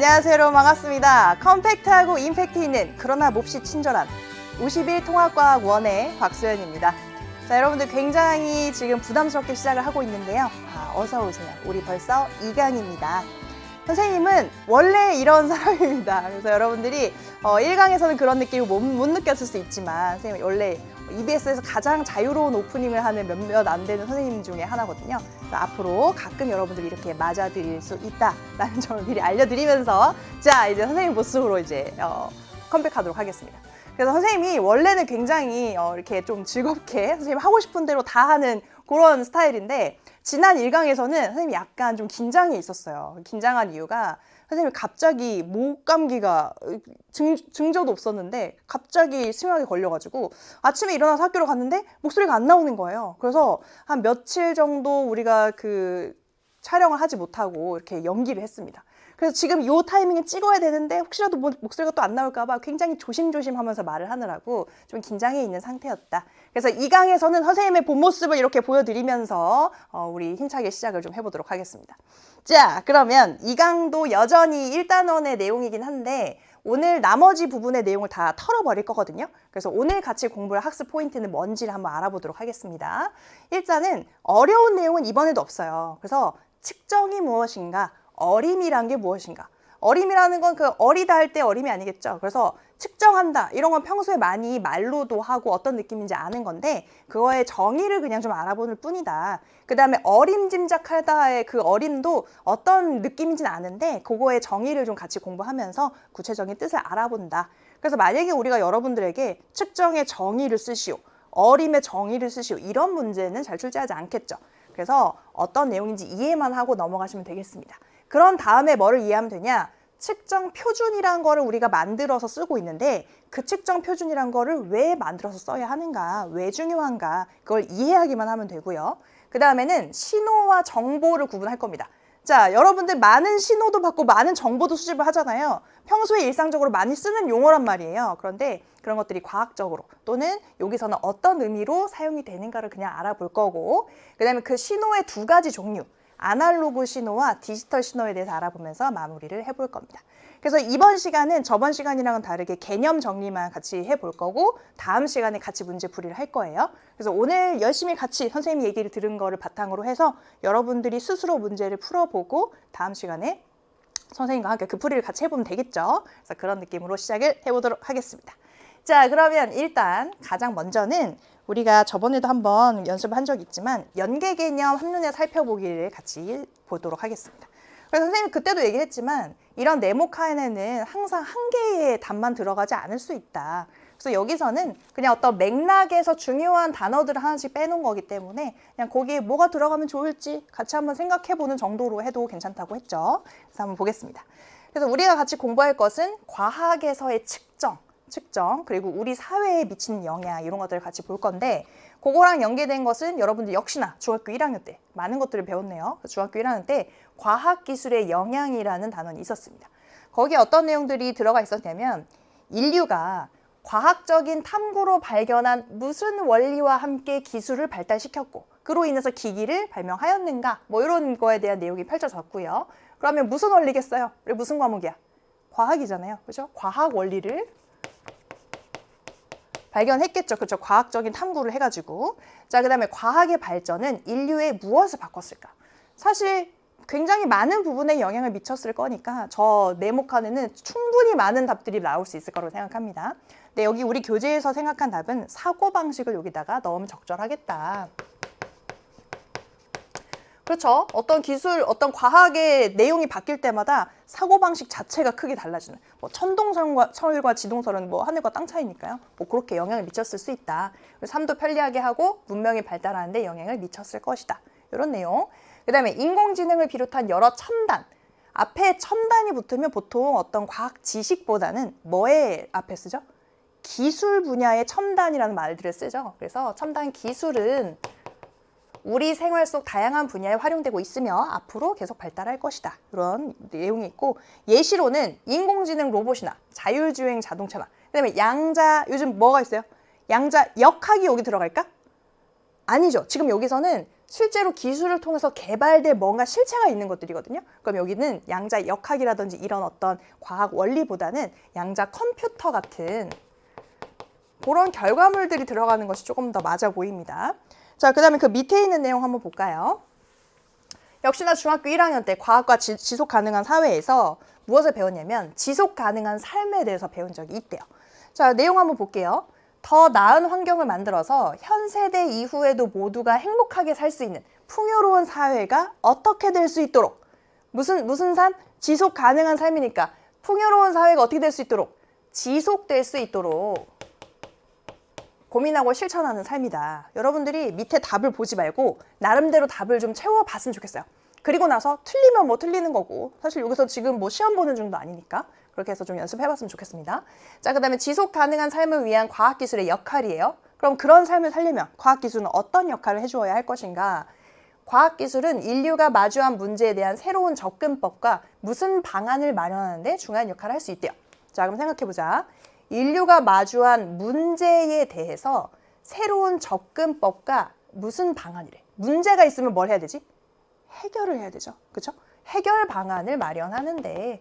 안녕하세요, 여러분. 반갑습니다. 컴팩트하고 임팩트 있는 그러나 몹시 친절한 51 통합과학원의 박소연입니다. 자, 여러분들 굉장히 지금 부담스럽게 시작을 하고 있는데요. 어서 오세요. 우리 벌써 2강입니다. 선생님은 원래 이런 사람입니다. 그래서 여러분들이 1강에서는 그런 느낌을 못 느꼈을 수 있지만 선생님이 원래 EBS에서 가장 자유로운 오프닝을 하는 몇몇 안 되는 선생님 중에 하나거든요. 그래서 앞으로 가끔 여러분들이 이렇게 맞아드릴 수 있다라는 점을 미리 알려드리면서 자, 이제 선생님 모습으로 이제 컴백하도록 하겠습니다. 그래서 선생님이 원래는 굉장히 이렇게 좀 즐겁게 선생님 하고 싶은 대로 다 하는 그런 스타일인데 지난 1강에서는 선생님이 약간 좀 긴장이 있었어요. 긴장한 이유가 선생님이 갑자기 목 감기가 증조도 없었는데 갑자기 심하게 걸려가지고 아침에 일어나서 학교로 갔는데 목소리가 안 나오는 거예요. 그래서 한 며칠 정도 우리가 그 촬영을 하지 못하고 이렇게 연기를 했습니다. 그래서 지금 이 타이밍에 찍어야 되는데 혹시라도 목소리가 또 안 나올까 봐 굉장히 조심조심 하면서 말을 하느라고 좀 긴장해 있는 상태였다. 그래서 2강에서는 선생님의 본 모습을 이렇게 보여드리면서 우리 힘차게 시작을 좀 해보도록 하겠습니다. 자, 그러면 2강도 여전히 1단원의 내용이긴 한데 오늘 나머지 부분의 내용을 다 털어버릴 거거든요. 그래서 오늘 같이 공부할 학습 포인트는 뭔지를 한번 알아보도록 하겠습니다. 일단은 어려운 내용은 이번에도 없어요. 그래서 측정이 무엇인가, 어림이란 게 무엇인가. 어림이라는 건 그 어리다 할 때 어림이 아니겠죠. 그래서 측정한다 이런 건 평소에 많이 말로도 하고 어떤 느낌인지 아는 건데 그거의 정의를 그냥 좀 알아보는 뿐이다. 그 다음에 어림짐작하다의 그 어림도 어떤 느낌인지는 아는데 그거의 정의를 좀 같이 공부하면서 구체적인 뜻을 알아본다. 그래서 만약에 우리가 여러분들에게 측정의 정의를 쓰시오, 어림의 정의를 쓰시오 이런 문제는 잘 출제하지 않겠죠. 그래서 어떤 내용인지 이해만 하고 넘어가시면 되겠습니다. 그런 다음에 뭐를 이해하면 되냐? 측정 표준이란 거를 우리가 만들어서 쓰고 있는데 그 측정 표준이란 거를 왜 만들어서 써야 하는가? 왜 중요한가? 그걸 이해하기만 하면 되고요. 그 다음에는 신호와 정보를 구분할 겁니다. 자, 여러분들 많은 신호도 받고 많은 정보도 수집을 하잖아요. 평소에 일상적으로 많이 쓰는 용어란 말이에요. 그런데 그런 것들이 과학적으로 또는 여기서는 어떤 의미로 사용이 되는가를 그냥 알아볼 거고 그 다음에 그 신호의 두 가지 종류 아날로그 신호와 디지털 신호에 대해서 알아보면서 마무리를 해볼 겁니다. 그래서 이번 시간은 저번 시간이랑은 다르게 개념 정리만 같이 해볼 거고 다음 시간에 같이 문제풀이를 할 거예요. 그래서 오늘 열심히 같이 선생님 얘기를 들은 거를 바탕으로 해서 여러분들이 스스로 문제를 풀어보고 다음 시간에 선생님과 함께 그 풀이를 같이 해보면 되겠죠. 그래서 그런 느낌으로 시작을 해보도록 하겠습니다. 자, 그러면 일단 가장 먼저는 우리가 저번에도 한번 연습을 한 적이 있지만 연계 개념 한눈에 살펴보기를 같이 보도록 하겠습니다. 그래서 선생님이 그때도 얘기했지만 이런 네모칸에는 항상 한 개의 답만 들어가지 않을 수 있다. 그래서 여기서는 그냥 어떤 맥락에서 중요한 단어들을 하나씩 빼놓은 거기 때문에 그냥 거기에 뭐가 들어가면 좋을지 같이 한번 생각해보는 정도로 해도 괜찮다고 했죠. 그래서 한번 보겠습니다. 그래서 우리가 같이 공부할 것은 과학에서의 측정, 그리고 우리 사회에 미치는 영향 이런 것들을 같이 볼 건데 그거랑 연계된 것은 여러분들 역시나 중학교 1학년 때 많은 것들을 배웠네요. 중학교 1학년 때 과학기술의 영향이라는 단원이 있었습니다. 거기에 어떤 내용들이 들어가 있었냐면 인류가 과학적인 탐구로 발견한 무슨 원리와 함께 기술을 발달시켰고 그로 인해서 기기를 발명하였는가 뭐 이런 거에 대한 내용이 펼쳐졌고요. 그러면 무슨 원리겠어요? 우리 무슨 과목이야? 과학이잖아요. 그렇죠? 과학 원리를 발견했겠죠. 그렇죠. 과학적인 탐구를 해가지고. 자, 그 다음에 과학의 발전은 인류에 무엇을 바꿨을까? 사실 굉장히 많은 부분에 영향을 미쳤을 거니까 저 네모칸에는 충분히 많은 답들이 나올 수 있을 거라고 생각합니다. 근데 여기 우리 교재에서 생각한 답은 사고방식을 여기다가 넣으면 적절하겠다. 그렇죠. 어떤 기술, 어떤 과학의 내용이 바뀔 때마다 사고방식 자체가 크게 달라지는 뭐 천동설과 지동설은 뭐 하늘과 땅 차이니까요. 뭐 그렇게 영향을 미쳤을 수 있다. 삶도 편리하게 하고 문명이 발달하는 데 영향을 미쳤을 것이다. 이런 내용. 그 다음에 인공지능을 비롯한 여러 첨단. 앞에 첨단이 붙으면 보통 어떤 과학 지식보다는 뭐에 앞에 쓰죠? 기술 분야의 첨단이라는 말들을 쓰죠. 그래서 첨단 기술은 우리 생활 속 다양한 분야에 활용되고 있으며 앞으로 계속 발달할 것이다. 이런 내용이 있고 예시로는 인공지능 로봇이나 자율주행 자동차나 그다음에 양자 요즘 뭐가 있어요? 양자 역학이 여기 들어갈까? 아니죠. 지금 여기서는 실제로 기술을 통해서 개발된 뭔가 실체가 있는 것들이거든요. 그럼 여기는 양자 역학이라든지 이런 어떤 과학 원리보다는 양자 컴퓨터 같은 그런 결과물들이 들어가는 것이 조금 더 맞아 보입니다. 자, 그 다음에 그 밑에 있는 내용 한번 볼까요? 역시나 중학교 1학년 때 과학과 지속 가능한 사회에서 무엇을 배웠냐면 지속 가능한 삶에 대해서 배운 적이 있대요. 자, 내용 한번 볼게요. 더 나은 환경을 만들어서 현 세대 이후에도 모두가 행복하게 살 수 있는 풍요로운 사회가 어떻게 될 수 있도록 무슨 삶? 지속 가능한 삶이니까 풍요로운 사회가 어떻게 될 수 있도록 지속될 수 있도록 고민하고 실천하는 삶이다. 여러분들이 밑에 답을 보지 말고 나름대로 답을 좀 채워봤으면 좋겠어요. 그리고 나서 틀리면 뭐 틀리는 거고 사실 여기서 지금 뭐 시험 보는 중도 아니니까 그렇게 해서 좀 연습해봤으면 좋겠습니다. 자, 그 다음에 지속 가능한 삶을 위한 과학기술의 역할이에요. 그럼 그런 삶을 살려면 과학기술은 어떤 역할을 해주어야 할 것인가? 과학기술은 인류가 마주한 문제에 대한 새로운 접근법과 무슨 방안을 마련하는 데 중요한 역할을 할 수 있대요. 자, 그럼 생각해보자. 인류가 마주한 문제에 대해서 새로운 접근법과 무슨 방안이래. 문제가 있으면 뭘 해야 되지? 해결을 해야 되죠. 그렇죠? 해결 방안을 마련하는데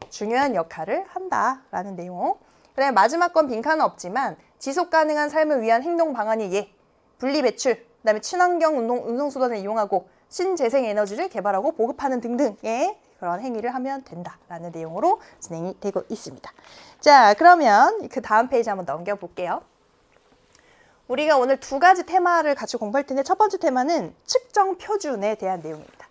중요한 역할을 한다라는 내용. 그다음에 마지막 건 빈칸은 없지만 지속 가능한 삶을 위한 행동 방안이 분리 배출, 그다음에 친환경 운송수단을 이용하고 신재생 에너지를 개발하고 보급하는 등등의 그런 행위를 하면 된다라는 내용으로 진행이 되고 있습니다. 자, 그러면 그 다음 페이지 한번 넘겨볼게요. 우리가 오늘 두 가지 테마를 같이 공부할 텐데 첫 번째 테마는 측정 표준에 대한 내용입니다.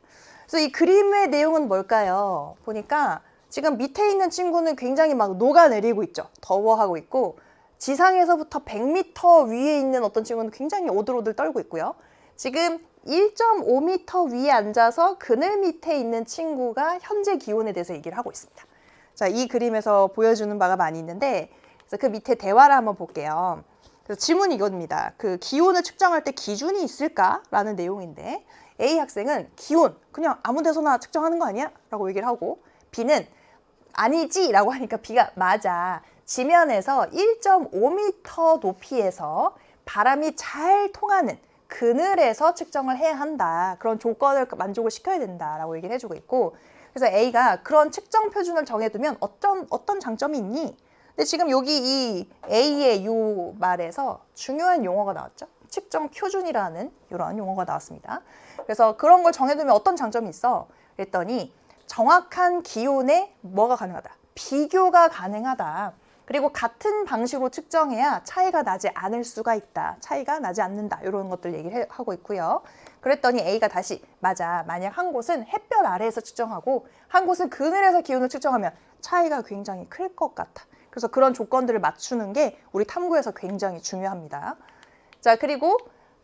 그래서 이 그림의 내용은 뭘까요? 보니까 지금 밑에 있는 친구는 굉장히 막 녹아내리고 있죠. 더워하고 있고 지상에서부터 100m 위에 있는 어떤 친구는 굉장히 오들오들 떨고 있고요. 지금 1.5m 위에 앉아서 그늘 밑에 있는 친구가 현재 기온에 대해서 얘기를 하고 있습니다. 자, 이 그림에서 보여주는 바가 많이 있는데 그래서 그 밑에 대화를 한번 볼게요. 그래서 질문이 이겁니다. 그 기온을 측정할 때 기준이 있을까라는 내용인데 A 학생은 기온 그냥 아무 데서나 측정하는 거 아니야? 라고 얘기를 하고 B는 아니지 라고 하니까 B가 맞아. 지면에서 1.5m 높이에서 바람이 잘 통하는 그늘에서 측정을 해야 한다. 그런 조건을 만족을 시켜야 된다라고 얘기를 해주고 있고 그래서 A가 그런 측정 표준을 정해두면 어떤 장점이 있니? 근데 지금 여기 이 A의 요 말에서 중요한 용어가 나왔죠. 측정 표준이라는 이런 용어가 나왔습니다. 그래서 그런 걸 정해두면 어떤 장점이 있어? 그랬더니 정확한 기온에 뭐가 가능하다? 비교가 가능하다. 그리고 같은 방식으로 측정해야 차이가 나지 않을 수가 있다. 차이가 나지 않는다. 이런 것들 얘기를 하고 있고요. 그랬더니 A가 다시 맞아. 만약 한 곳은 햇볕 아래에서 측정하고 한 곳은 그늘에서 기온을 측정하면 차이가 굉장히 클 것 같아. 그래서 그런 조건들을 맞추는 게 우리 탐구에서 굉장히 중요합니다. 자, 그리고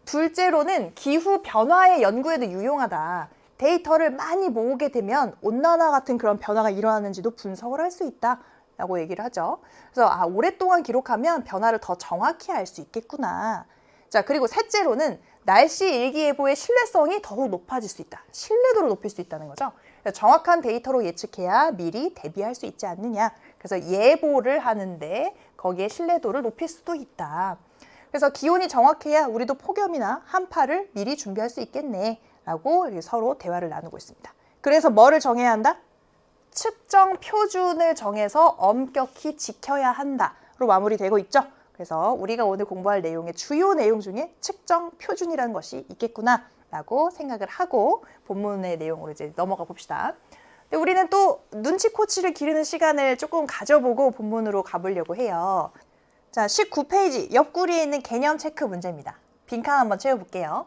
둘째로는 기후 변화의 연구에도 유용하다. 데이터를 많이 모으게 되면 온난화 같은 그런 변화가 일어나는지도 분석을 할 수 있다. 라고 얘기를 하죠. 그래서 오랫동안 기록하면 변화를 더 정확히 알 수 있겠구나. 자, 그리고 셋째로는 날씨 일기예보의 신뢰성이 더욱 높아질 수 있다. 신뢰도를 높일 수 있다는 거죠. 그래서 정확한 데이터로 예측해야 미리 대비할 수 있지 않느냐. 그래서 예보를 하는데 거기에 신뢰도를 높일 수도 있다. 그래서 기온이 정확해야 우리도 폭염이나 한파를 미리 준비할 수 있겠네. 라고 서로 대화를 나누고 있습니다. 그래서 뭐를 정해야 한다? 측정 표준을 정해서 엄격히 지켜야 한다로 마무리되고 있죠. 그래서 우리가 오늘 공부할 내용의 주요 내용 중에 측정 표준이라는 것이 있겠구나라고 생각을 하고 본문의 내용으로 이제 넘어가 봅시다. 근데 우리는 또 눈치코치를 기르는 시간을 조금 가져보고 본문으로 가보려고 해요. 자, 19페이지 옆구리에 있는 개념 체크 문제입니다. 빈칸 한번 채워볼게요.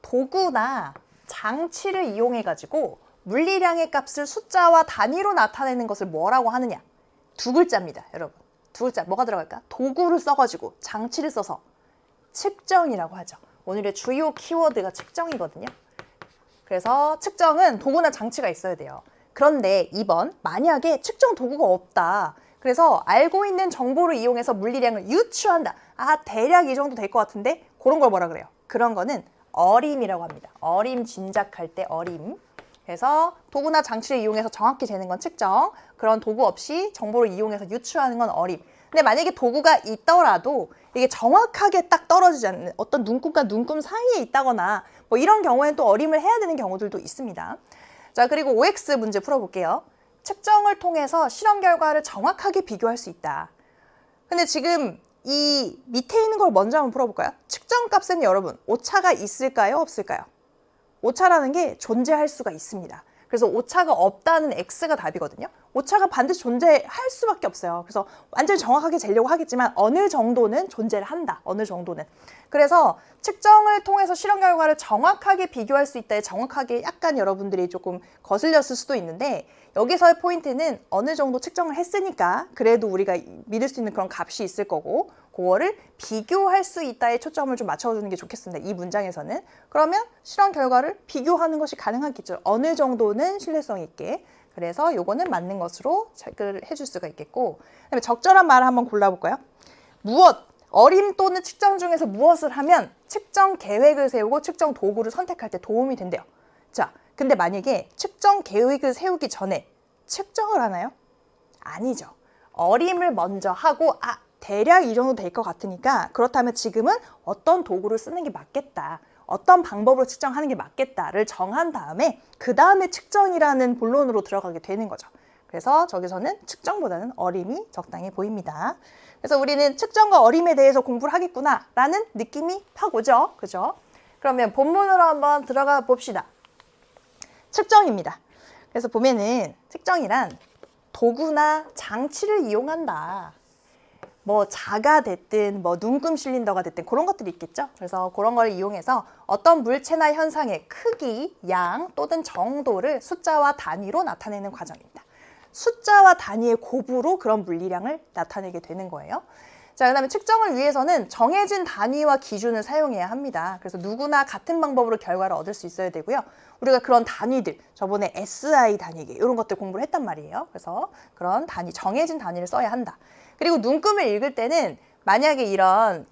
도구나 장치를 이용해가지고 물리량의 값을 숫자와 단위로 나타내는 것을 뭐라고 하느냐? 두 글자입니다, 여러분. 두 글자, 뭐가 들어갈까? 도구를 써가지고 장치를 써서 측정이라고 하죠. 오늘의 주요 키워드가 측정이거든요. 그래서 측정은 도구나 장치가 있어야 돼요. 그런데 2번, 만약에 측정 도구가 없다. 그래서 알고 있는 정보를 이용해서 물리량을 유추한다. 대략 이 정도 될 것 같은데 그런 걸 뭐라 그래요? 그런 거는 어림이라고 합니다. 어림 짐작할 때 어림. 그래서 도구나 장치를 이용해서 정확히 재는 건 측정, 그런 도구 없이 정보를 이용해서 유추하는 건 어림. 근데 만약에 도구가 있더라도 이게 정확하게 딱 떨어지지 않는 어떤 눈금과 눈금 사이에 있다거나 뭐 이런 경우에는 또 어림을 해야 되는 경우들도 있습니다. 자, 그리고 OX 문제 풀어볼게요. 측정을 통해서 실험 결과를 정확하게 비교할 수 있다. 근데 지금 이 밑에 있는 걸 먼저 한번 풀어볼까요? 측정값은 여러분 오차가 있을까요? 없을까요? 오차라는 게 존재할 수가 있습니다. 그래서 오차가 없다는 X가 답이거든요. 오차가 반드시 존재할 수밖에 없어요. 그래서 완전히 정확하게 재려고 하겠지만 어느 정도는 존재를 한다. 어느 정도는. 그래서 측정을 통해서 실험 결과를 정확하게 비교할 수 있다에 정확하게 약간 여러분들이 조금 거슬렸을 수도 있는데 여기서의 포인트는 어느 정도 측정을 했으니까 그래도 우리가 믿을 수 있는 그런 값이 있을 거고 그거를 비교할 수 있다에 초점을 좀 맞춰주는 게 좋겠습니다. 이 문장에서는. 그러면 실험 결과를 비교하는 것이 가능하겠죠. 어느 정도는 신뢰성 있게. 그래서 요거는 맞는 것으로 체크를 해줄 수가 있겠고 그다음에 적절한 말을 한번 골라볼까요? 무엇, 어림 또는 측정 중에서 무엇을 하면 측정 계획을 세우고 측정 도구를 선택할 때 도움이 된대요. 자, 근데 만약에 측정 계획을 세우기 전에 측정을 하나요? 아니죠. 어림을 먼저 하고 대략 이 정도 될 것 같으니까 그렇다면 지금은 어떤 도구를 쓰는 게 맞겠다. 어떤 방법으로 측정하는 게 맞겠다를 정한 다음에 그 다음에 측정이라는 본론으로 들어가게 되는 거죠. 그래서 저기서는 측정보다는 어림이 적당해 보입니다. 그래서 우리는 측정과 어림에 대해서 공부를 하겠구나 라는 느낌이 팍 오죠. 그죠? 그러면 본문으로 한번 들어가 봅시다. 측정입니다. 그래서 보면은 측정이란 도구나 장치를 이용한다. 뭐 자가 됐든 뭐 눈금 실린더가 됐든 그런 것들이 있겠죠. 그래서 그런 걸 이용해서 어떤 물체나 현상의 크기, 양 또는 정도를 숫자와 단위로 나타내는 과정입니다. 숫자와 단위의 곱으로 그런 물리량을 나타내게 되는 거예요. 자, 그다음에 측정을 위해서는 정해진 단위와 기준을 사용해야 합니다. 그래서 누구나 같은 방법으로 결과를 얻을 수 있어야 되고요. 우리가 그런 단위들, 저번에 SI 단위계 이런 것들 공부를 했단 말이에요. 그래서 그런 단위, 정해진 단위를 써야 한다. 그리고 눈금을 읽을 때는 만약에 이런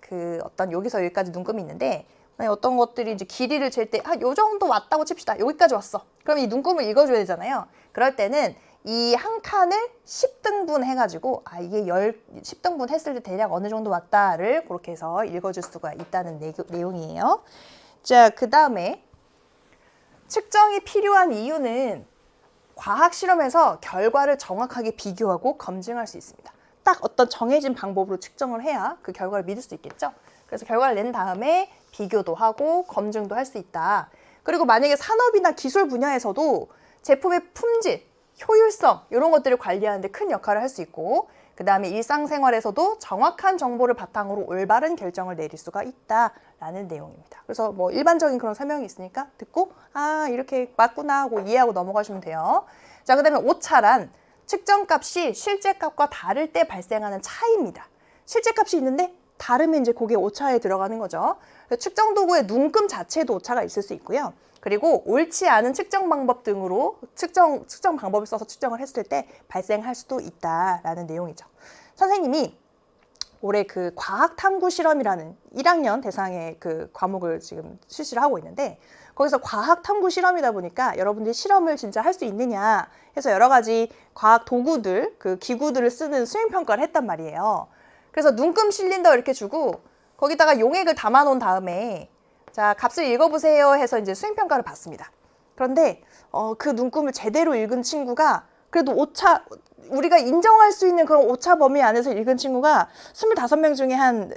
어떤 여기서 여기까지 눈금이 있는데 어떤 것들이 이제 길이를 잴 때 요 정도 왔다고 칩시다. 여기까지 왔어. 그럼 이 눈금을 읽어줘야 되잖아요. 그럴 때는 이 한 칸을 10등분 해가지고 이게 10등분 했을 때 대략 어느 정도 왔다를 그렇게 해서 읽어줄 수가 있다는 내용이에요. 자, 그 다음에 측정이 필요한 이유는 과학 실험에서 결과를 정확하게 비교하고 검증할 수 있습니다. 딱 어떤 정해진 방법으로 측정을 해야 그 결과를 믿을 수 있겠죠. 그래서 결과를 낸 다음에 비교도 하고 검증도 할 수 있다. 그리고 만약에 산업이나 기술 분야에서도 제품의 품질, 효율성 이런 것들을 관리하는 데 큰 역할을 할 수 있고 그 다음에 일상생활에서도 정확한 정보를 바탕으로 올바른 결정을 내릴 수가 있다라는 내용입니다. 그래서 뭐 일반적인 그런 설명이 있으니까 듣고 이렇게 맞구나 하고 이해하고 넘어가시면 돼요. 자, 그 다음에 오차란 측정값이 실제값과 다를 때 발생하는 차이입니다. 실제값이 있는데 다르면 이제 그게 오차에 들어가는 거죠. 측정 도구의 눈금 자체도 오차가 있을 수 있고요. 그리고 옳지 않은 측정 방법 등으로 측정 방법을 써서 측정을 했을 때 발생할 수도 있다라는 내용이죠. 선생님이 올해 과학 탐구 실험이라는 1학년 대상의 과목을 지금 실시를 하고 있는데 거기서 과학 탐구 실험이다 보니까 여러분들이 실험을 진짜 할 수 있느냐 해서 여러 가지 과학 도구들, 기구들을 쓰는 수행 평가를 했단 말이에요. 그래서 눈금 실린더 이렇게 주고 거기다가 용액을 담아 놓은 다음에 자, 값을 읽어보세요 해서 이제 수행 평가를 받습니다. 그런데 그 눈금을 제대로 읽은 친구가 그래도 우리가 인정할 수 있는 그런 오차 범위 안에서 읽은 친구가 25명 중에 한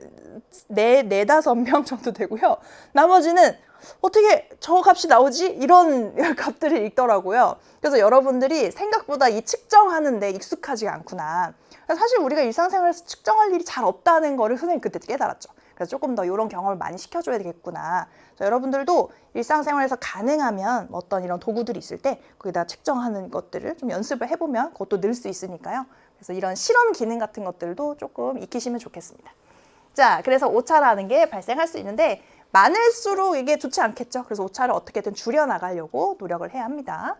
4-5명 정도 되고요. 나머지는 어떻게 저 값이 나오지? 이런 값들을 읽더라고요. 그래서 여러분들이 생각보다 이 측정하는데 익숙하지가 않구나. 사실 우리가 일상생활에서 측정할 일이 잘 없다는 거를 선생님 그때 깨달았죠. 그래서 조금 더 이런 경험을 많이 시켜줘야 되겠구나. 여러분들도 일상생활에서 가능하면 어떤 이런 도구들이 있을 때 거기다 측정하는 것들을 좀 연습을 해보면 그것도 늘 수 있으니까요. 그래서 이런 실험 기능 같은 것들도 조금 익히시면 좋겠습니다. 자, 그래서 오차라는 게 발생할 수 있는데 많을수록 이게 좋지 않겠죠. 그래서 오차를 어떻게든 줄여나가려고 노력을 해야 합니다.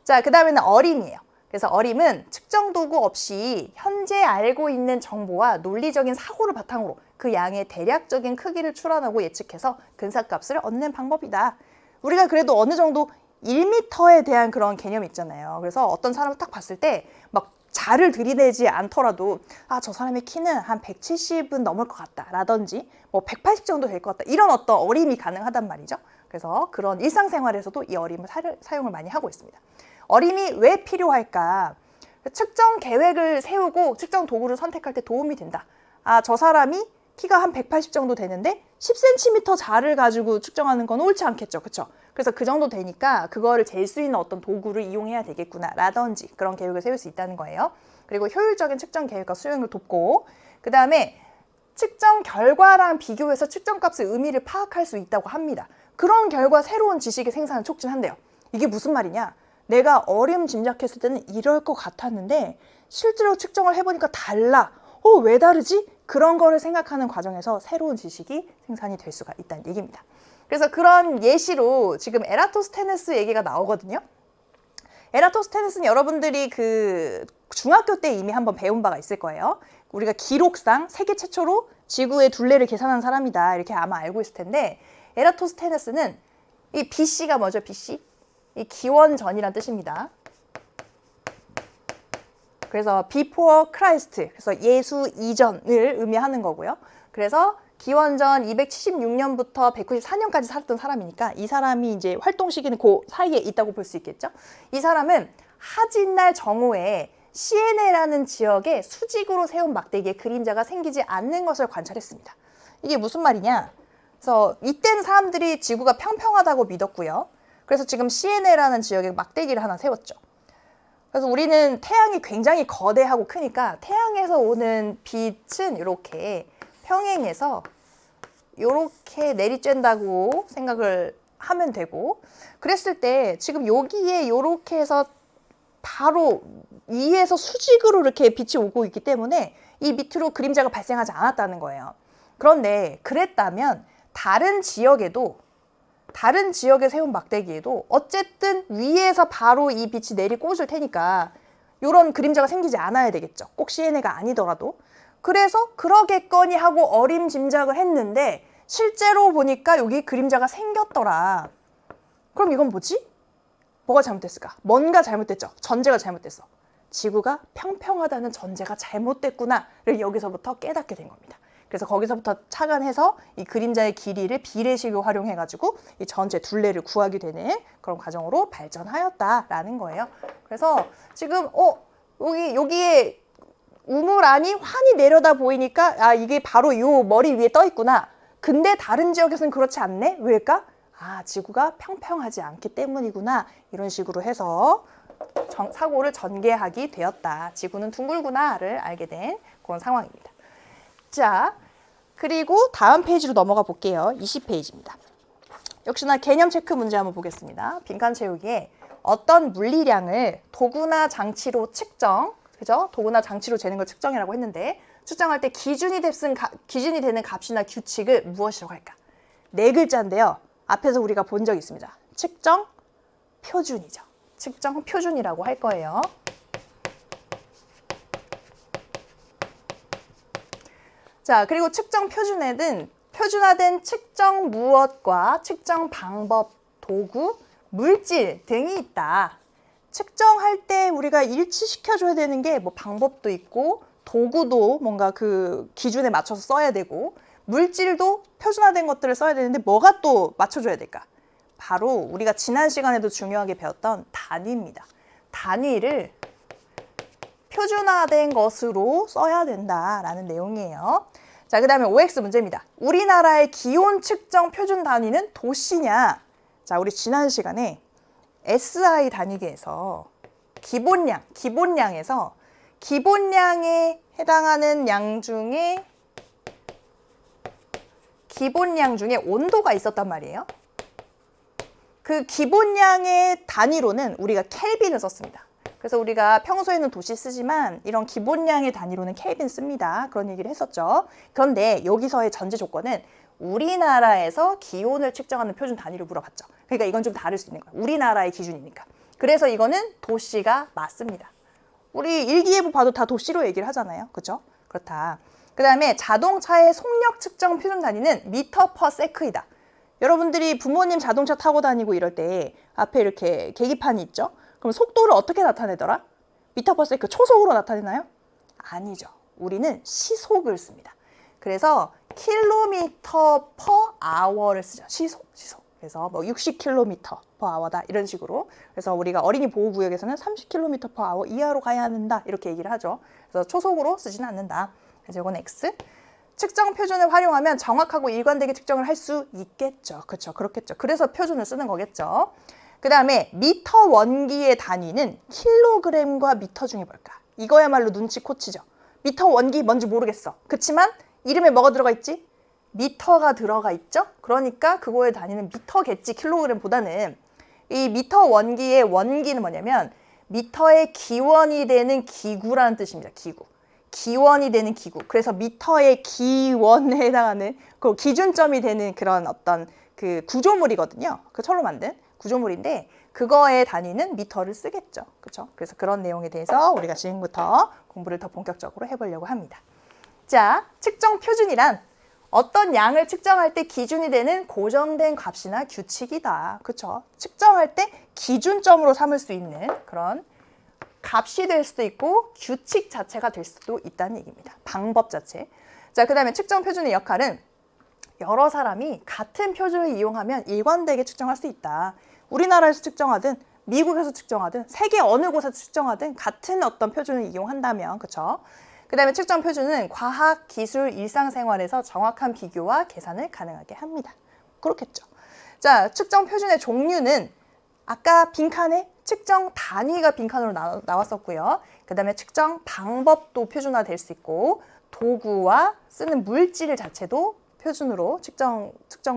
자, 그 다음에는 어림이에요. 그래서 어림은 측정 도구 없이 현재 알고 있는 정보와 논리적인 사고를 바탕으로 그 양의 대략적인 크기를 추론하고 예측해서 근사값을 얻는 방법이다. 우리가 그래도 어느 정도 1m에 대한 그런 개념이 있잖아요. 그래서 어떤 사람을 딱 봤을 때 막 자를 들이대지 않더라도 아, 저 사람의 키는 한 170은 넘을 것 같다 라든지 뭐 180 정도 될 것 같다, 이런 어떤 어림이 가능하단 말이죠. 그래서 그런 일상생활에서도 이 어림을 사용을 많이 하고 있습니다. 어림이 왜 필요할까? 측정 계획을 세우고 측정 도구를 선택할 때 도움이 된다. 아, 저 사람이 키가 한 180 정도 되는데 10cm 자를 가지고 측정하는 건 옳지 않겠죠. 그렇죠? 그래서 그 정도 되니까 그거를 잴 수 있는 어떤 도구를 이용해야 되겠구나 라든지 그런 계획을 세울 수 있다는 거예요. 그리고 효율적인 측정 계획과 수행을 돕고, 그 다음에 측정 결과랑 비교해서 측정값의 의미를 파악할 수 있다고 합니다. 그런 결과 새로운 지식의 생산을 촉진한대요. 이게 무슨 말이냐? 내가 어림 짐작했을 때는 이럴 것 같았는데 실제로 측정을 해보니까 달라. 왜 다르지? 그런 거를 생각하는 과정에서 새로운 지식이 생산이 될 수가 있다는 얘기입니다. 그래서 그런 예시로 지금 에라토스테네스 얘기가 나오거든요. 에라토스테네스는 여러분들이 그 중학교 때 이미 한번 배운 바가 있을 거예요. 우리가 기록상 세계 최초로 지구의 둘레를 계산한 사람이다, 이렇게 아마 알고 있을 텐데, 에라토스테네스는 이 BC가 뭐죠? BC? 이 기원전이란 뜻입니다. 그래서 before Christ, 그래서 예수 이전을 의미하는 거고요. 그래서 기원전 276년부터 194년까지 살았던 사람이니까 이 사람이 이제 활동 시기는 그 사이에 있다고 볼 수 있겠죠. 이 사람은 하진날 정오에 시에네라는 지역에 수직으로 세운 막대기에 그림자가 생기지 않는 것을 관찰했습니다. 이게 무슨 말이냐? 그래서 이때는 사람들이 지구가 평평하다고 믿었고요. 그래서 지금 시에네라는 지역에 막대기를 하나 세웠죠. 그래서 우리는 태양이 굉장히 거대하고 크니까 태양에서 오는 빛은 이렇게 평행해서 이렇게 내리쬐다고 생각을 하면 되고, 그랬을 때 지금 여기에 이렇게 해서 바로 위에서 수직으로 이렇게 빛이 오고 있기 때문에 이 밑으로 그림자가 발생하지 않았다는 거예요. 그런데 그랬다면 다른 지역에 세운 막대기에도 어쨌든 위에서 바로 이 빛이 내리꽂을 테니까 이런 그림자가 생기지 않아야 되겠죠. 꼭 시에네가 아니더라도. 그래서 그러겠거니 하고 어림짐작을 했는데 실제로 보니까 여기 그림자가 생겼더라. 그럼 이건 뭐지? 뭐가 잘못됐을까? 뭔가 잘못됐죠. 전제가 잘못됐어. 지구가 평평하다는 전제가 잘못됐구나를 여기서부터 깨닫게 된 겁니다. 그래서 거기서부터 착안해서 이 그림자의 길이를 비례식을 활용해가지고 이 전체 둘레를 구하게 되는 그런 과정으로 발전하였다라는 거예요. 그래서 지금 여기에 우물 안이 환히 내려다 보이니까 아, 이게 바로 요 머리 위에 떠 있구나. 근데 다른 지역에서는 그렇지 않네? 왜일까? 아, 지구가 평평하지 않기 때문이구나. 이런 식으로 해서 사고를 전개하게 되었다. 지구는 둥글구나를 알게 된 그런 상황입니다. 자, 그리고 다음 페이지로 넘어가 볼게요. 20페이지입니다. 역시나 개념 체크 문제 한번 보겠습니다. 빈칸 채우기에 어떤 물리량을 도구나 장치로 측정, 그죠? 도구나 장치로 재는 걸 측정이라고 했는데, 측정할 때 기준이 되는 값이나 규칙을 무엇이라고 할까? 네 글자인데요. 앞에서 우리가 본 적이 있습니다. 측정 표준이죠. 측정 표준이라고 할 거예요. 자, 그리고 측정 표준에는 표준화된 측정 무엇과 측정 방법, 도구, 물질 등이 있다. 측정할 때 우리가 일치시켜줘야 되는 게 뭐 방법도 있고 도구도 뭔가 그 기준에 맞춰서 써야 되고 물질도 표준화된 것들을 써야 되는데 뭐가 또 맞춰줘야 될까? 바로 우리가 지난 시간에도 중요하게 배웠던 단위입니다. 단위를 표준화된 것으로 써야 된다라는 내용이에요. 자, 그 다음에 OX 문제입니다. 우리나라의 기온 측정 표준 단위는 도시냐? 자, 우리 지난 시간에 SI 단위계에서 기본량에서 기본량에 해당하는 양 중에 기본량 중에 온도가 있었단 말이에요. 그 기본량의 단위로는 우리가 켈빈을 썼습니다. 그래서 우리가 평소에는 도시 쓰지만 이런 기본량의 단위로는 켈빈 씁니다. 그런 얘기를 했었죠. 그런데 여기서의 전제 조건은 우리나라에서 기온을 측정하는 표준 단위를 물어봤죠. 그러니까 이건 좀 다를 수 있는 거예요. 우리나라의 기준이니까. 그래서 이거는 도시가 맞습니다. 우리 일기예보 봐도 다 도시로 얘기를 하잖아요. 그렇죠? 그렇다. 그 다음에 자동차의 속력 측정 표준 단위는 미터 퍼 세크이다. 여러분들이 부모님 자동차 타고 다니고 이럴 때 앞에 이렇게 계기판이 있죠? 그럼 속도를 어떻게 나타내더라? 미터 퍼 세컨드 초속으로 나타내나요? 아니죠. 우리는 시속을 씁니다. 그래서 킬로미터 퍼 아워를 쓰죠. 시속. 그래서 뭐 60km per hour다 이런 식으로. 그래서 우리가 어린이 보호구역에서는 30km per hour 이하로 가야 한다 이렇게 얘기를 하죠. 그래서 초속으로 쓰지는 않는다. 그래서 이건 X. 측정 표준을 활용하면 정확하고 일관되게 측정을 할 수 있겠죠. 그렇죠. 그렇겠죠. 그래서 표준을 쓰는 거겠죠. 그 다음에 미터 원기의 단위는 킬로그램과 미터 중에 뭘까? 이거야말로 눈치 코치죠. 미터 원기 뭔지 모르겠어. 그치만 이름에 뭐가 들어가 있지? 미터가 들어가 있죠? 그러니까 그거의 단위는 미터겠지, 킬로그램보다는. 이 미터 원기의 원기는 뭐냐면 미터의 기원이 되는 기구라는 뜻입니다. 기원이 되는 기구. 그래서 미터의 기원에 해당하는 그 기준점이 되는 그런 어떤 그 구조물이거든요. 그 철로 만든 구조물인데 그거의 단위는 미터를 쓰겠죠. 그렇죠? 그래서 그런 내용에 대해서 우리가 지금부터 공부를 더 본격적으로 해보려고 합니다. 자, 측정 표준이란 어떤 양을 측정할 때 기준이 되는 고정된 값이나 규칙이다. 그렇죠? 측정할 때 기준점으로 삼을 수 있는 그런 값이 될 수도 있고 규칙 자체가 될 수도 있다는 얘기입니다. 방법 자체. 자, 그 다음에 측정 표준의 역할은 여러 사람이 같은 표준을 이용하면 일관되게 측정할 수 있다. 우리나라에서 측정하든 미국에서 측정하든 세계 어느 곳에서 측정하든 같은 어떤 표준을 이용한다면, 그렇죠? 그 다음에 측정 표준은 과학, 기술, 일상생활에서 정확한 비교와 계산을 가능하게 합니다. 그렇겠죠. 자, 측정 표준의 종류는 아까 빈칸에 측정 단위가 빈칸으로 나왔었고요. 그 다음에 측정 방법도 표준화 될 수 있고 도구와 쓰는 물질 자체도 표준으로 측정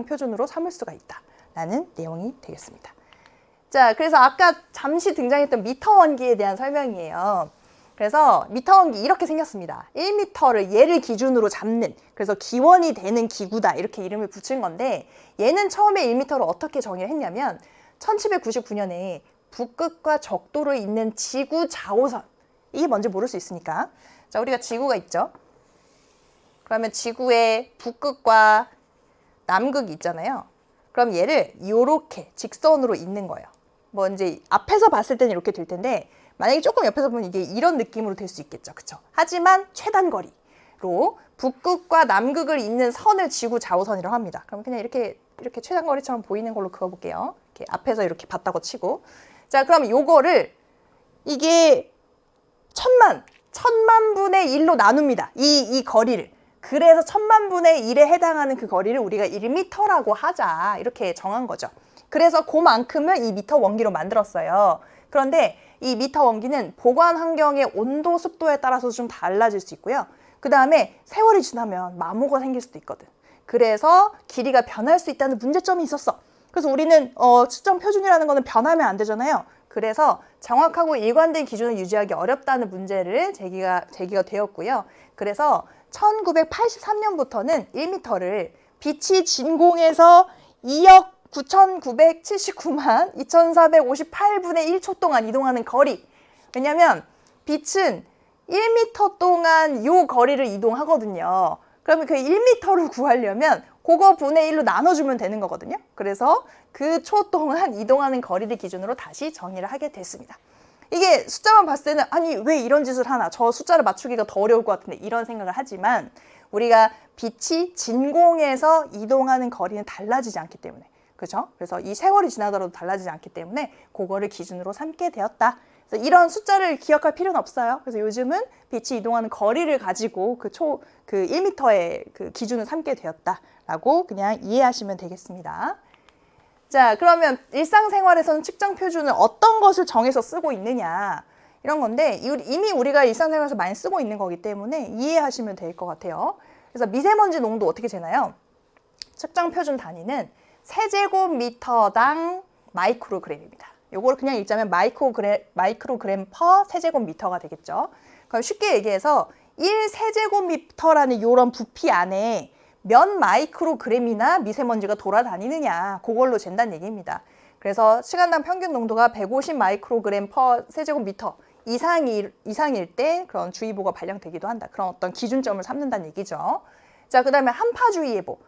표준으로 삼을 수가 있다라는 내용이 되겠습니다. 자, 그래서 아까 잠시 등장했던 미터 원기에 대한 설명이에요. 그래서 미터 원기 이렇게 생겼습니다. 1m를 얘를 기준으로 잡는, 그래서 기원이 되는 기구다 이렇게 이름을 붙인 건데 얘는 처음에 1m를 어떻게 정의를 했냐면 1799년에 북극과 적도를 잇는 지구 좌우선, 이게 뭔지 모를 수 있으니까. 자, 우리가 지구가 있죠. 그러면 지구에 북극과 남극이 있잖아요. 그럼 얘를 이렇게 직선으로 잇는 거예요. 뭐 이제 앞에서 봤을 때는 이렇게 될 텐데 만약에 조금 옆에서 보면 이게 이런 느낌으로 될 수 있겠죠. 그쵸? 하지만 최단 거리로 북극과 남극을 잇는 선을 지구 좌우선이라고 합니다. 그럼 그냥 이렇게 최단 거리처럼 보이는 걸로 그어볼게요. 이렇게 앞에서 이렇게 봤다고 치고. 자, 그럼 요거를 이게 천만 분의 1로 나눕니다. 이 거리를. 그래서 1000만 분의 1에 해당하는 그 거리를 우리가 1m라고 하자 이렇게 정한 거죠. 그래서 그만큼을 이 미터 원기로 만들었어요. 그런데 이 미터 원기는 보관 환경의 온도, 습도에 따라서 좀 달라질 수 있고요. 그 다음에 세월이 지나면 마모가 생길 수도 있거든. 그래서 길이가 변할 수 있다는 문제점이 있었어. 그래서 우리는 측정 표준이라는 거는 변하면 안 되잖아요. 그래서 정확하고 일관된 기준을 유지하기 어렵다는 문제를 제기가 되었고요. 그래서 1983년부터는 1m를 빛이 진공에서 2억 9,979만 2,458분의 1초 동안 이동하는 거리. 왜냐면 빛은 1m 동안 요 거리를 이동하거든요. 그러면 그 1m를 구하려면 그거 분의 1로 나눠주면 되는 거거든요. 그래서 그 초 동안 이동하는 거리를 기준으로 다시 정의를 하게 됐습니다. 이게 숫자만 봤을 때는 아니 왜 이런 짓을 하나, 저 숫자를 맞추기가 더 어려울 것 같은데 이런 생각을 하지만 우리가 빛이 진공에서 이동하는 거리는 달라지지 않기 때문에, 그렇죠? 그래서 이 세월이 지나더라도 달라지지 않기 때문에 그거를 기준으로 삼게 되었다. 그래서 이런 숫자를 기억할 필요는 없어요. 그래서 요즘은 빛이 이동하는 거리를 가지고 그 1m의 그 기준을 삼게 되었다라고 그냥 이해하시면 되겠습니다. 자, 그러면 일상생활에서는 측정 표준을 어떤 것을 정해서 쓰고 있느냐 이런 건데 이미 우리가 일상생활에서 많이 쓰고 있는 거기 때문에 이해하시면 될 것 같아요. 그래서 미세먼지 농도 어떻게 재나요? 측정 표준 단위는 세제곱미터당 마이크로그램입니다. 요거를 그냥 읽자면 마이크로그램 퍼 세제곱미터가 되겠죠. 그럼 쉽게 얘기해서 1세제곱미터라는 요런 부피 안에 몇 마이크로그램이나 미세먼지가 돌아다니느냐 그걸로 잰다는 얘기입니다. 그래서 시간당 평균 농도가 150 마이크로그램 퍼 세제곱미터 이상일 때 그런 주의보가 발령되기도 한다. 그런 어떤 기준점을 삼는다는 얘기죠. 자, 그 다음에 한파주의예보.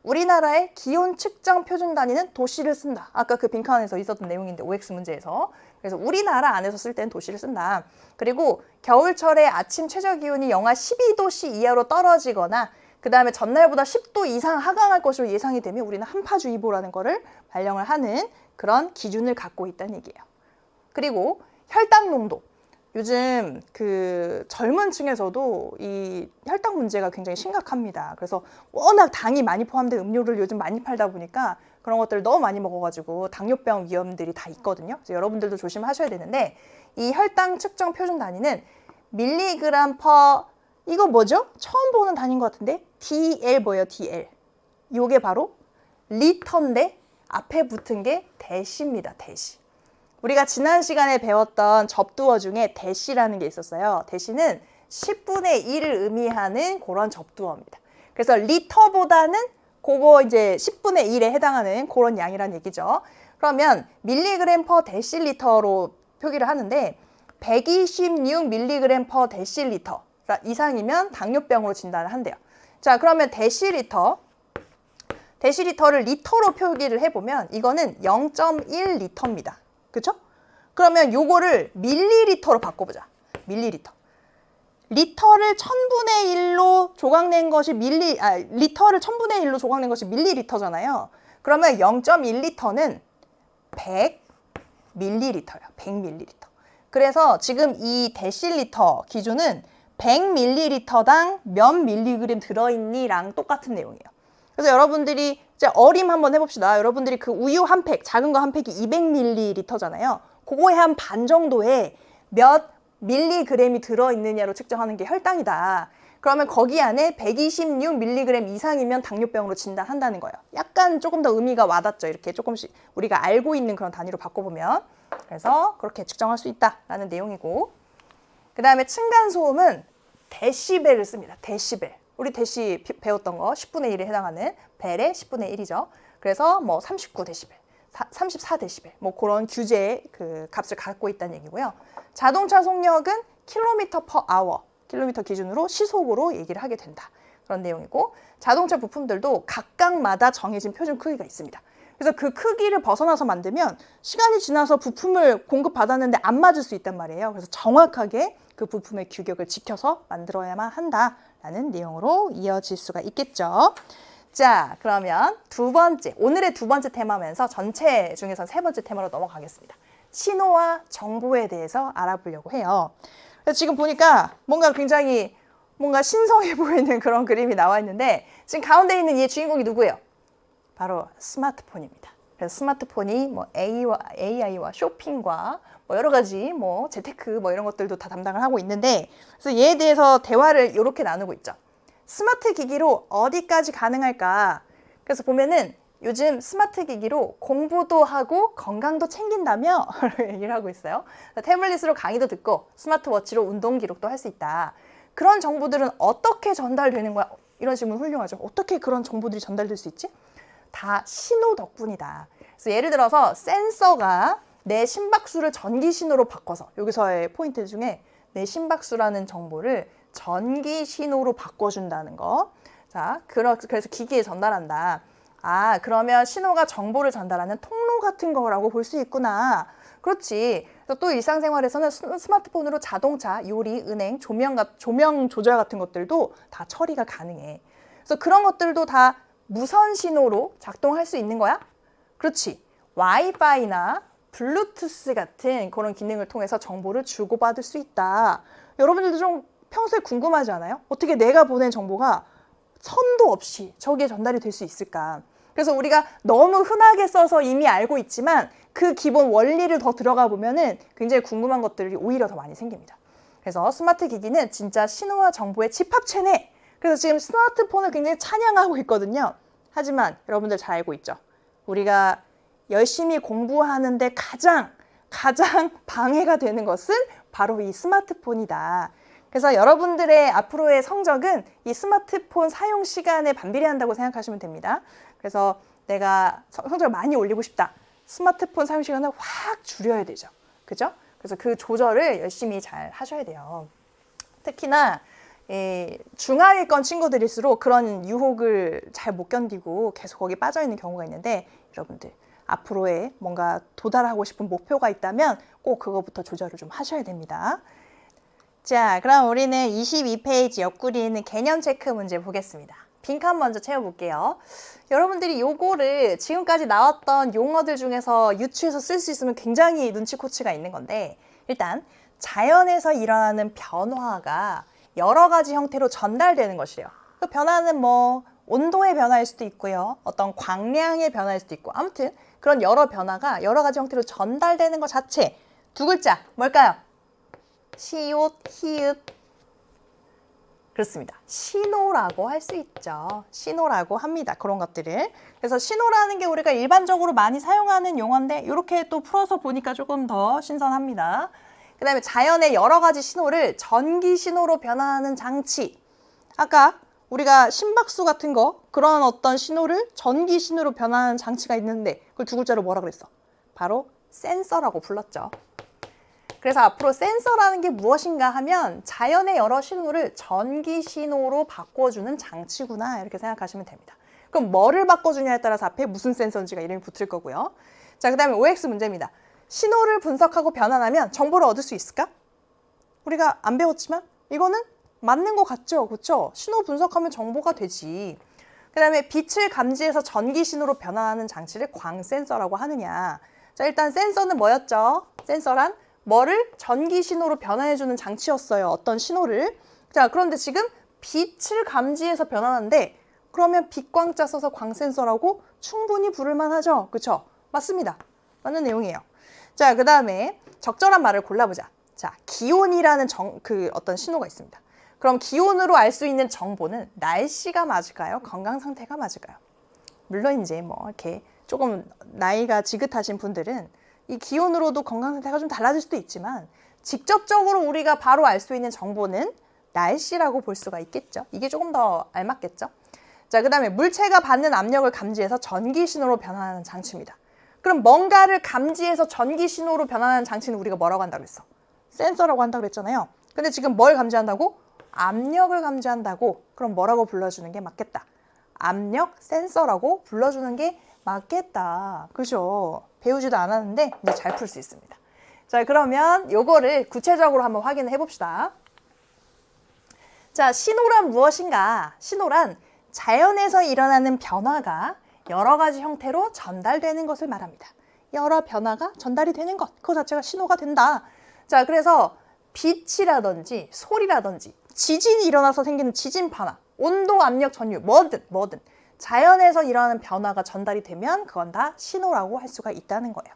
우리나라의 기온 측정 표준 단위는 도시를 쓴다. 아까 그 빈칸에서 있었던 내용인데 OX 문제에서. 그래서 우리나라 안에서 쓸 때는 도시를 쓴다. 그리고 겨울철에 아침 최저 기온이 영하 12도씨 이하로 떨어지거나 그 다음에 전날보다 10도 이상 하강할 것으로 예상이 되면 우리는 한파주의보라는 거를 발령을 하는 그런 기준을 갖고 있다는 얘기예요. 그리고 혈당 농도. 요즘 그 젊은 층에서도 이 혈당 문제가 굉장히 심각합니다. 그래서 워낙 당이 많이 포함된 음료를 요즘 많이 팔다 보니까 그런 것들을 너무 많이 먹어가지고 당뇨병 위험들이 다 있거든요. 그래서 여러분들도 조심하셔야 되는데 이 혈당 측정 표준 단위는 밀리그램 퍼 이거 뭐죠? 처음 보는 단위인 것 같은데 DL 뭐예요? DL. 이게 바로 리터인데 앞에 붙은 게 대시입니다. 대시. 우리가 지난 시간에 배웠던 접두어 중에 대시라는 게 있었어요. 대시는 10분의 1을 의미하는 그런 접두어입니다. 그래서 리터보다는 그거 이제 10분의 1에 해당하는 그런 양이란 얘기죠. 그러면 밀리그램 퍼 데실리터로 표기를 하는데 126 밀리그램 퍼 데실리터 이상이면 당뇨병으로 진단을 한대요. 자, 그러면 데실리터를 리터로 표기를 해보면 이거는 0.1리터입니다. 그쵸? 그러면 요거를 밀리리터로 바꿔보자. 밀리리터. 리터를 1000분의 1로 조각낸 것이 리터를 1000분의 1로 조각낸 것이 밀리리터잖아요. 그러면 0.1리터는 100밀리리터예요. 100밀리리터. 그래서 지금 이 데실리터 기준은 100밀리리터당 몇 밀리그램 들어있니랑 똑같은 내용이에요. 그래서 여러분들이 이제 어림 한번 해봅시다. 여러분들이 그 우유 한 팩, 작은 거 한 팩이 200ml잖아요. 그거에 한 반 정도에 몇 밀리그램이 들어있느냐로 측정하는 게 혈당이다. 그러면 거기 안에 126mg 이상이면 당뇨병으로 진단한다는 거예요. 약간 조금 더 의미가 와닿죠. 이렇게 조금씩 우리가 알고 있는 그런 단위로 바꿔보면. 그래서 그렇게 측정할 수 있다라는 내용이고, 그 다음에 층간소음은 데시벨을 씁니다. 데시벨. 우리 데시 배웠던 거 10분의 1에 해당하는 벨의 10분의 1이죠. 그래서 뭐 39데시벨, 34데시벨 뭐 그런 규제의 그 값을 갖고 있다는 얘기고요. 자동차 속력은 킬로미터 퍼 아워, 킬로미터 기준으로 시속으로 얘기를 하게 된다. 그런 내용이고, 자동차 부품들도 각각마다 정해진 표준 크기가 있습니다. 그래서 그 크기를 벗어나서 만들면 시간이 지나서 부품을 공급받았는데 안 맞을 수 있단 말이에요. 그래서 정확하게 그 부품의 규격을 지켜서 만들어야만 한다라는 내용으로 이어질 수가 있겠죠. 자, 그러면 오늘의 두 번째 테마면서 전체 중에서 세 번째 테마로 넘어가겠습니다. 신호와 정보에 대해서 알아보려고 해요. 그래서 지금 보니까 굉장히 신성해 보이는 그런 그림이 나와 있는데, 지금 가운데 있는 이 주인공이 누구예요? 바로 스마트폰입니다. 그래서 스마트폰이 뭐 AI와 쇼핑과 뭐 여러 가지 뭐 재테크 뭐 이런 것들도 다 담당을 하고 있는데, 그래서 얘에 대해서 대화를 이렇게 나누고 있죠. 스마트 기기로 어디까지 가능할까? 그래서 보면은 요즘 스마트 기기로 공부도 하고 건강도 챙긴다며 얘기를 하고 있어요. 태블릿으로 강의도 듣고 스마트워치로 운동 기록도 할 수 있다. 그런 정보들은 어떻게 전달되는 거야? 이런 질문 훌륭하죠. 어떻게 그런 정보들이 전달될 수 있지? 다 신호 덕분이다. 그래서 예를 들어서 센서가 내 심박수를 전기 신호로 바꿔서, 여기서의 포인트 중에 내 심박수라는 정보를 전기 신호로 바꿔준다는 거. 자, 그래서 기기에 전달한다. 아, 그러면 신호가 정보를 전달하는 통로 같은 거라고 볼 수 있구나. 그렇지. 또 일상생활에서는 스마트폰으로 자동차, 요리, 은행, 조명 조절 같은 것들도 다 처리가 가능해. 그래서 그런 것들도 다 무선 신호로 작동할 수 있는 거야? 그렇지. 와이파이나 블루투스 같은 그런 기능을 통해서 정보를 주고받을 수 있다. 여러분들도 좀 평소에 궁금하지 않아요? 어떻게 내가 보낸 정보가 선도 없이 저기에 전달이 될 수 있을까? 그래서 우리가 너무 흔하게 써서 이미 알고 있지만 그 기본 원리를 더 들어가 보면은 굉장히 궁금한 것들이 오히려 더 많이 생깁니다. 그래서 스마트 기기는 진짜 신호와 정보의 집합체네. 그래서 지금 스마트폰을 굉장히 찬양하고 있거든요. 하지만 여러분들 잘 알고 있죠? 우리가 열심히 공부하는데 가장 방해가 되는 것은 바로 이 스마트폰이다. 그래서 여러분들의 앞으로의 성적은 이 스마트폰 사용 시간에 반비례한다고 생각하시면 됩니다. 그래서 내가 성적을 많이 올리고 싶다. 스마트폰 사용 시간을 확 줄여야 되죠. 그죠? 그래서 그 조절을 열심히 잘 하셔야 돼요. 특히나 중하위권 친구들일수록 그런 유혹을 잘 못 견디고 계속 거기 빠져 있는 경우가 있는데, 여러분들 앞으로의 뭔가 도달하고 싶은 목표가 있다면 꼭 그거부터 조절을 좀 하셔야 됩니다. 자, 그럼 우리는 22페이지 옆구리에 있는 개념 체크 문제 보겠습니다. 빈칸 먼저 채워볼게요. 여러분들이 요거를 지금까지 나왔던 용어들 중에서 유추해서 쓸 수 있으면 굉장히 눈치코치가 있는 건데, 일단 자연에서 일어나는 변화가 여러 가지 형태로 전달되는 것이에요. 그 변화는 뭐 온도의 변화일 수도 있고요, 어떤 광량의 변화일 수도 있고, 아무튼 그런 여러 변화가 여러 가지 형태로 전달되는 것 자체, 두 글자 뭘까요? 시옷, 히읗. 그렇습니다. 신호라고 할 수 있죠. 신호라고 합니다. 그런 것들을. 그래서 신호라는 게 우리가 일반적으로 많이 사용하는 용어인데, 이렇게 또 풀어서 보니까 조금 더 신선합니다. 그 다음에 자연의 여러 가지 신호를 전기 신호로 변화하는 장치. 아까 우리가 심박수 같은 거, 그런 어떤 신호를 전기 신호로 변화하는 장치가 있는데, 그걸 두 글자로 뭐라 그랬어? 바로 센서라고 불렀죠. 그래서 앞으로 센서라는 게 무엇인가 하면 자연의 여러 신호를 전기 신호로 바꿔주는 장치구나, 이렇게 생각하시면 됩니다. 그럼 뭐를 바꿔주냐에 따라서 앞에 무슨 센서인지가 이름이 붙을 거고요. 자, 그 다음에 OX 문제입니다. 신호를 분석하고 변환하면 정보를 얻을 수 있을까? 우리가 안 배웠지만 이거는 맞는 것 같죠? 그렇죠? 신호 분석하면 정보가 되지. 그 다음에 빛을 감지해서 전기 신호로 변환하는 장치를 광센서라고 하느냐. 자, 일단 센서는 뭐였죠? 센서란 뭐를 전기 신호로 변환해주는 장치였어요. 어떤 신호를. 자, 그런데 지금 빛을 감지해서 변환하는데, 그러면 빛광자 써서 광센서라고 충분히 부를 만하죠. 그렇죠? 맞습니다. 맞는 내용이에요. 자, 그 다음에 적절한 말을 골라보자. 자, 기온이라는 어떤 신호가 있습니다. 그럼 기온으로 알 수 있는 정보는 날씨가 맞을까요? 건강 상태가 맞을까요? 물론 이제 뭐 이렇게 조금 나이가 지긋하신 분들은 이 기온으로도 건강 상태가 좀 달라질 수도 있지만, 직접적으로 우리가 바로 알 수 있는 정보는 날씨라고 볼 수가 있겠죠. 이게 조금 더 알맞겠죠. 자, 그 다음에 물체가 받는 압력을 감지해서 전기 신호로 변환하는 장치입니다. 그럼 뭔가를 감지해서 전기 신호로 변환하는 장치는 우리가 뭐라고 한다고 했어? 센서라고 한다고 그랬잖아요. 근데 지금 뭘 감지한다고? 압력을 감지한다고. 그럼 뭐라고 불러주는 게 맞겠다? 압력 센서라고 불러주는 게 맞겠다. 그죠? 배우지도 않았는데 이제 잘 풀 수 있습니다. 자, 그러면 요거를 구체적으로 한번 확인을 해봅시다. 자, 신호란 무엇인가? 신호란 자연에서 일어나는 변화가 여러 가지 형태로 전달되는 것을 말합니다. 여러 변화가 전달이 되는 것, 그거 자체가 신호가 된다. 자, 그래서 빛이라든지 소리라든지 지진이 일어나서 생기는 지진 변화, 온도, 압력, 전류, 뭐든 자연에서 일어나는 변화가 전달이 되면 그건 다 신호라고 할 수가 있다는 거예요.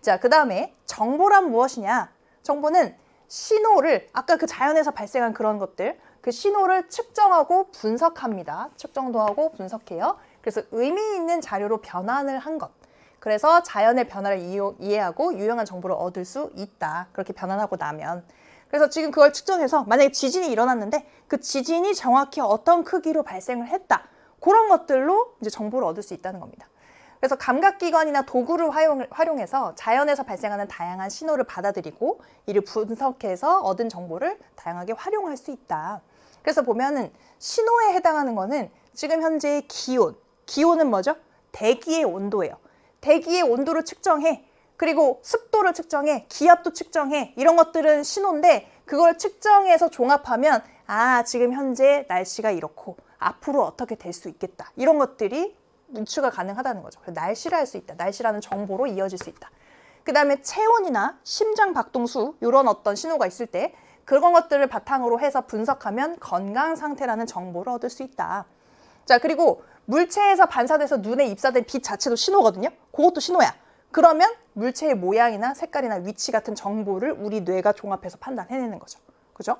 자, 그 다음에 정보란 무엇이냐? 정보는 신호를, 아까 그 자연에서 발생한 그런 것들, 그 신호를 측정하고 분석합니다. 측정도 하고 분석해요. 그래서 의미 있는 자료로 변환을 한 것. 그래서 자연의 변화를 이해하고 유용한 정보를 얻을 수 있다. 그렇게 변환하고 나면. 그래서 지금 그걸 측정해서 만약에 지진이 일어났는데 그 지진이 정확히 어떤 크기로 발생을 했다. 그런 것들로 이제 정보를 얻을 수 있다는 겁니다. 그래서 감각기관이나 도구를 활용해서 자연에서 발생하는 다양한 신호를 받아들이고 이를 분석해서 얻은 정보를 다양하게 활용할 수 있다. 그래서 보면은 신호에 해당하는 거는 지금 현재의 기온은 뭐죠? 대기의 온도예요. 대기의 온도를 측정해. 그리고 습도를 측정해. 기압도 측정해. 이런 것들은 신호인데, 그걸 측정해서 종합하면 아, 지금 현재 날씨가 이렇고 앞으로 어떻게 될 수 있겠다. 이런 것들이 유추가 가능하다는 거죠. 그래서 날씨를 알 수 있다. 날씨라는 정보로 이어질 수 있다. 그 다음에 체온이나 심장 박동수 이런 어떤 신호가 있을 때 그런 것들을 바탕으로 해서 분석하면 건강 상태라는 정보를 얻을 수 있다. 자, 그리고 물체에서 반사돼서 눈에 입사된 빛 자체도 신호거든요. 그것도 신호야. 그러면 물체의 모양이나 색깔이나 위치 같은 정보를 우리 뇌가 종합해서 판단해내는 거죠. 그죠?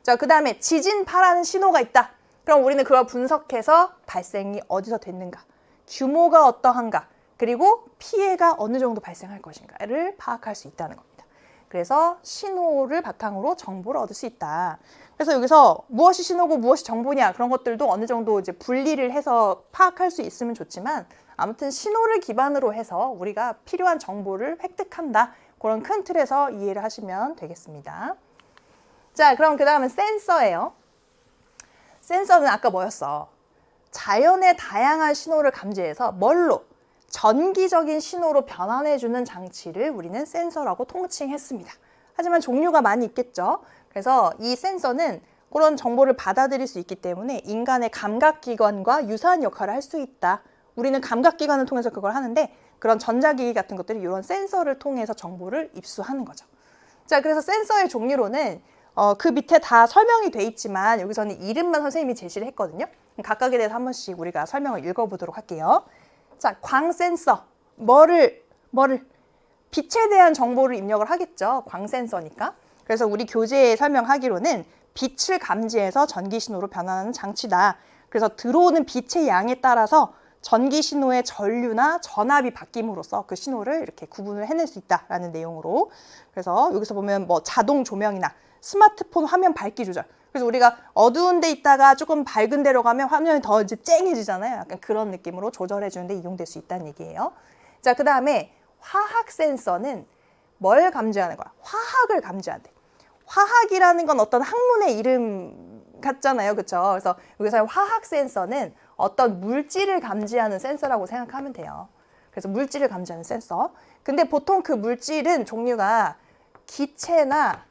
자, 그 다음에 지진파라는 신호가 있다. 그럼 우리는 그걸 분석해서 발생이 어디서 됐는가, 규모가 어떠한가, 그리고 피해가 어느 정도 발생할 것인가를 파악할 수 있다는 겁니다. 그래서 신호를 바탕으로 정보를 얻을 수 있다. 그래서 여기서 무엇이 신호고 무엇이 정보냐, 그런 것들도 어느 정도 이제 분리를 해서 파악할 수 있으면 좋지만, 아무튼 신호를 기반으로 해서 우리가 필요한 정보를 획득한다. 그런 큰 틀에서 이해를 하시면 되겠습니다. 자, 그럼 그 다음은 센서예요. 센서는 아까 뭐였어? 자연의 다양한 신호를 감지해서 뭘로? 전기적인 신호로 변환해주는 장치를 우리는 센서라고 통칭했습니다. 하지만 종류가 많이 있겠죠. 그래서 이 센서는 그런 정보를 받아들일 수 있기 때문에 인간의 감각기관과 유사한 역할을 할 수 있다. 우리는 감각기관을 통해서 그걸 하는데 그런 전자기기 같은 것들이 이런 센서를 통해서 정보를 입수하는 거죠. 자, 그래서 센서의 종류로는 그 밑에 다 설명이 돼 있지만 여기서는 이름만 선생님이 제시를 했거든요. 각각에 대해서 한 번씩 우리가 설명을 읽어보도록 할게요. 자, 광센서. 뭐를? 빛에 대한 정보를 입력을 하겠죠. 광센서니까. 그래서 우리 교재에 설명하기로는 빛을 감지해서 전기 신호로 변환하는 장치다. 그래서 들어오는 빛의 양에 따라서 전기 신호의 전류나 전압이 바뀜으로써 그 신호를 이렇게 구분을 해낼 수 있다라는 내용으로. 그래서 여기서 보면 뭐 자동 조명이나 스마트폰 화면 밝기 조절. 그래서 우리가 어두운 데 있다가 조금 밝은 데로 가면 화면이 더 이제 쨍해지잖아요. 약간 그런 느낌으로 조절해 주는데 이용될 수 있다는 얘기예요. 자, 그 다음에 화학 센서는 뭘 감지하는 거야? 화학을 감지한대. 화학이라는 건 어떤 학문의 이름 같잖아요. 그렇죠? 그래서 여기서 화학 센서는 어떤 물질을 감지하는 센서라고 생각하면 돼요. 그래서 물질을 감지하는 센서. 근데 보통 그 물질은 종류가 기체나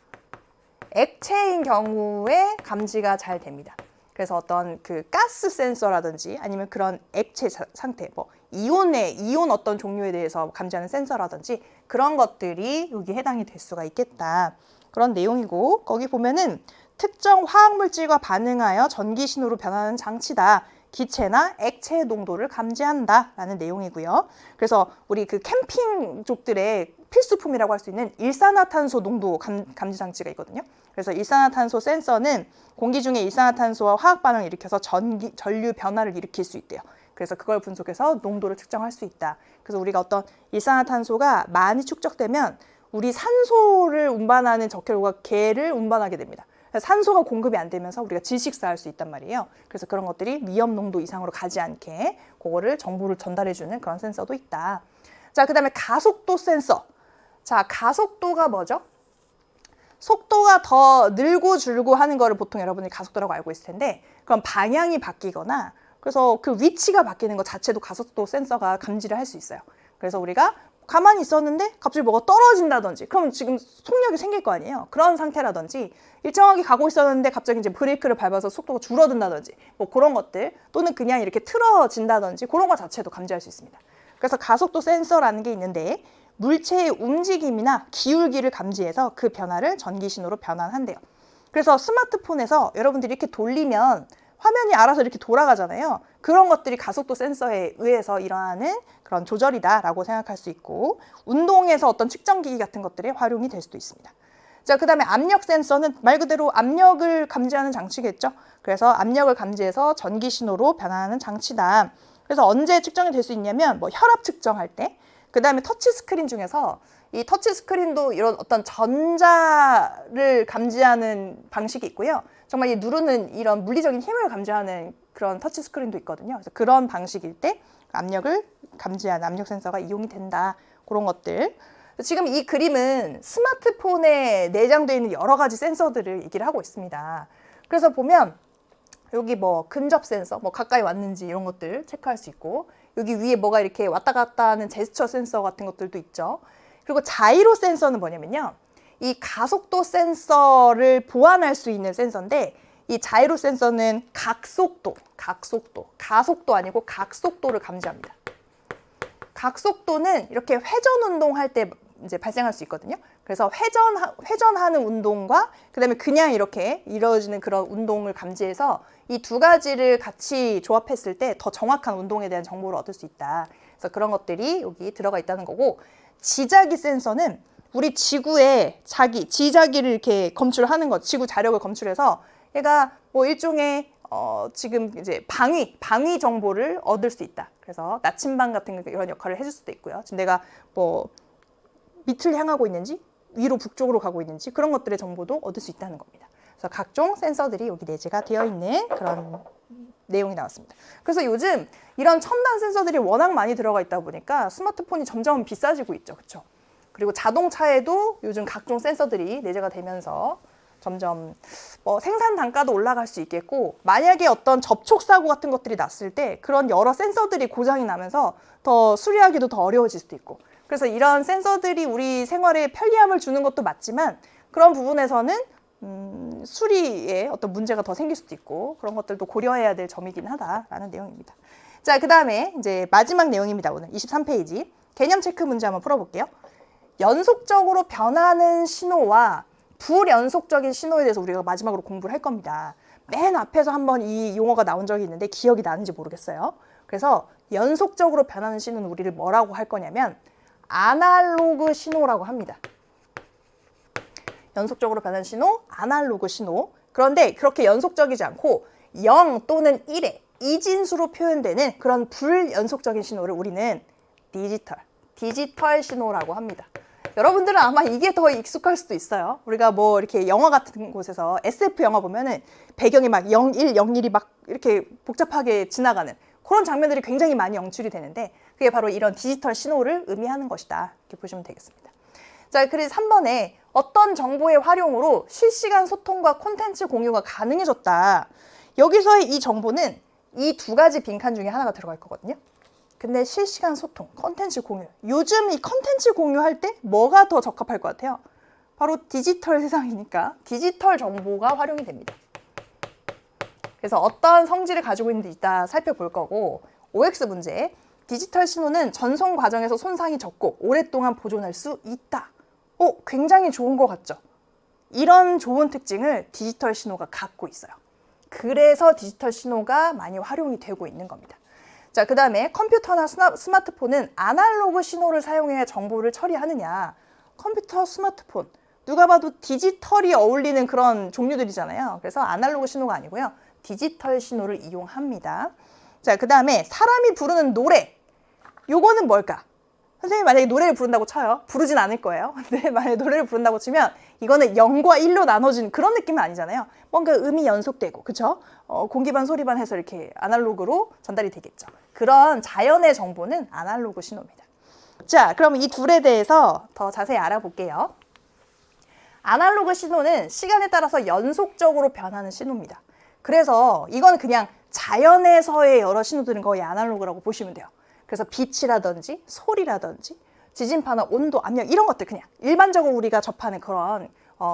액체인 경우에 감지가 잘 됩니다. 그래서 어떤 그 가스 센서라든지 아니면 그런 액체 상태, 뭐 이온 어떤 종류에 대해서 감지하는 센서라든지 그런 것들이 여기 해당이 될 수가 있겠다. 그런 내용이고, 거기 보면은 특정 화학 물질과 반응하여 전기 신호로 변하는 장치다. 기체나 액체의 농도를 감지한다 라는 내용이고요. 그래서 우리 그 캠핑족들의 필수품이라고 할 수 있는 일산화탄소 농도 감지 장치가 있거든요. 그래서 일산화탄소 센서는 공기 중에 일산화탄소와 화학 반응을 일으켜서 전류 변화를 일으킬 수 있대요. 그래서 그걸 분석해서 농도를 측정할 수 있다. 그래서 우리가 어떤 일산화탄소가 많이 축적되면 우리 산소를 운반하는 적혈구가 개를 운반하게 됩니다. 산소가 공급이 안 되면서 우리가 질식사할 수 있단 말이에요. 그래서 그런 것들이 위험 농도 이상으로 가지 않게 그거를 정보를 전달해주는 그런 센서도 있다. 자, 그 다음에 가속도 센서. 자, 가속도가 뭐죠? 속도가 더 늘고 줄고 하는 거를 보통 여러분이 가속도라고 알고 있을 텐데, 그럼 방향이 바뀌거나 그래서 그 위치가 바뀌는 것 자체도 가속도 센서가 감지를 할 수 있어요. 그래서 우리가 가만히 있었는데 갑자기 뭐가 떨어진다든지, 그럼 지금 속력이 생길 거 아니에요. 그런 상태라든지, 일정하게 가고 있었는데 갑자기 이제 브레이크를 밟아서 속도가 줄어든다든지, 뭐 그런 것들, 또는 그냥 이렇게 틀어진다든지 그런 것 자체도 감지할 수 있습니다. 그래서 가속도 센서라는 게 있는데 물체의 움직임이나 기울기를 감지해서 그 변화를 전기 신호로 변환한대요. 그래서 스마트폰에서 여러분들이 이렇게 돌리면 화면이 알아서 이렇게 돌아가잖아요. 그런 것들이 가속도 센서에 의해서 일어나는 그런 조절이다라고 생각할 수 있고, 운동에서 어떤 측정기기 같은 것들에 활용이 될 수도 있습니다. 자, 그 다음에 압력 센서는 말 그대로 압력을 감지하는 장치겠죠. 그래서 압력을 감지해서 전기 신호로 변환하는 장치다. 그래서 언제 측정이 될 수 있냐면 뭐 혈압 측정할 때, 그 다음에 터치 스크린 중에서 이 터치 스크린도 이런 어떤 전자를 감지하는 방식이 있고요. 정말 이 누르는 이런 물리적인 힘을 감지하는 그런 터치 스크린도 있거든요. 그래서 그런 방식일 때 압력을 감지하는 압력 센서가 이용이 된다. 그런 것들. 지금 이 그림은 스마트폰에 내장되어 있는 여러 가지 센서들을 얘기를 하고 있습니다. 그래서 보면 여기 뭐 근접 센서, 뭐 가까이 왔는지 이런 것들 체크할 수 있고, 여기 위에 뭐가 이렇게 왔다 갔다 하는 제스처 센서 같은 것들도 있죠. 그리고 자이로 센서는 뭐냐면요, 이 가속도 센서를 보완할 수 있는 센서인데, 이 자이로 센서는 가속도 아니고 각속도를 감지합니다. 각속도는 이렇게 회전 운동할 때 이제 발생할 수 있거든요. 그래서 회전하는 운동과 그다음에 그냥 이렇게 이루어지는 그런 운동을 감지해서 이 두 가지를 같이 조합했을 때 더 정확한 운동에 대한 정보를 얻을 수 있다. 그래서 그런 것들이 여기 들어가 있다는 거고, 지자기 센서는 우리 지구에 지자기를 이렇게 검출하는 것, 지구 자력을 검출해서 얘가 뭐 일종의 지금 이제 방위 정보를 얻을 수 있다. 그래서 나침반 같은 이런 역할을 해줄 수도 있고요. 지금 내가 뭐 밑을 향하고 있는지 위로 북쪽으로 가고 있는지 그런 것들의 정보도 얻을 수 있다는 겁니다. 그래서 각종 센서들이 여기 내재가 되어 있는 그런 내용이 나왔습니다. 그래서 요즘 이런 첨단 센서들이 워낙 많이 들어가 있다 보니까 스마트폰이 점점 비싸지고 있죠. 그렇죠? 그리고 자동차에도 요즘 각종 센서들이 내재가 되면서 점점 뭐 생산 단가도 올라갈 수 있겠고, 만약에 어떤 접촉 사고 같은 것들이 났을 때 그런 여러 센서들이 고장이 나면서 더 수리하기도 더 어려워질 수도 있고, 그래서 이런 센서들이 우리 생활에 편리함을 주는 것도 맞지만 그런 부분에서는 수리에 어떤 문제가 더 생길 수도 있고, 그런 것들도 고려해야 될 점이긴 하다라는 내용입니다. 자, 그 다음에 이제 마지막 내용입니다. 오늘 23페이지 개념 체크 문제 한번 풀어볼게요. 연속적으로 변하는 신호와 불연속적인 신호에 대해서 우리가 마지막으로 공부를 할 겁니다. 맨 앞에서 한번 이 용어가 나온 적이 있는데 기억이 나는지 모르겠어요. 그래서 연속적으로 변하는 신호는 우리를 뭐라고 할 거냐면 아날로그 신호라고 합니다. 연속적으로 변하는 신호, 아날로그 신호. 그런데 그렇게 연속적이지 않고 0 또는 1의 이진수로 표현되는 그런 불연속적인 신호를 우리는 디지털 신호라고 합니다. 여러분들은 아마 이게 더 익숙할 수도 있어요. 우리가 뭐 이렇게 영화 같은 곳에서 SF 영화 보면은 배경이 막 01, 01이 막 이렇게 복잡하게 지나가는 그런 장면들이 굉장히 많이 연출이 되는데, 그게 바로 이런 디지털 신호를 의미하는 것이다. 이렇게 보시면 되겠습니다. 자, 그래서 3번에 어떤 정보의 활용으로 실시간 소통과 콘텐츠 공유가 가능해졌다. 여기서의 이 정보는 이 두 가지 빈칸 중에 하나가 들어갈 거거든요. 근데 실시간 소통, 콘텐츠 공유. 요즘 이 콘텐츠 공유할 때 뭐가 더 적합할 것 같아요? 바로 디지털 세상이니까 디지털 정보가 활용이 됩니다. 그래서 어떤 성질을 가지고 있는지 이따 살펴볼 거고, OX 문제. 디지털 신호는 전송 과정에서 손상이 적고 오랫동안 보존할 수 있다. 굉장히 좋은 것 같죠? 이런 좋은 특징을 디지털 신호가 갖고 있어요. 그래서 디지털 신호가 많이 활용이 되고 있는 겁니다. 자, 그 다음에 컴퓨터나 스마트폰은 아날로그 신호를 사용해 정보를 처리하느냐. 컴퓨터, 스마트폰. 누가 봐도 디지털이 어울리는 그런 종류들이잖아요. 그래서 아날로그 신호가 아니고요. 디지털 신호를 이용합니다. 자, 그 다음에 사람이 부르는 노래. 요거는 뭘까? 선생님이 만약에 노래를 부른다고 쳐요. 부르진 않을 거예요. 근데 만약에 노래를 부른다고 치면 이거는 0과 1로 나눠진 그런 느낌은 아니잖아요. 뭔가 음이 연속되고, 그쵸? 공기반 소리반 해서 이렇게 아날로그로 전달이 되겠죠. 그런 자연의 정보는 아날로그 신호입니다. 자, 그럼 이 둘에 대해서 더 자세히 알아볼게요. 아날로그 신호는 시간에 따라서 연속적으로 변하는 신호입니다. 그래서 이건 그냥 자연에서의 여러 신호들은 거의 아날로그라고 보시면 돼요. 그래서 빛이라든지 소리라든지 지진파나 온도, 압력 이런 것들 그냥 일반적으로 우리가 접하는 그런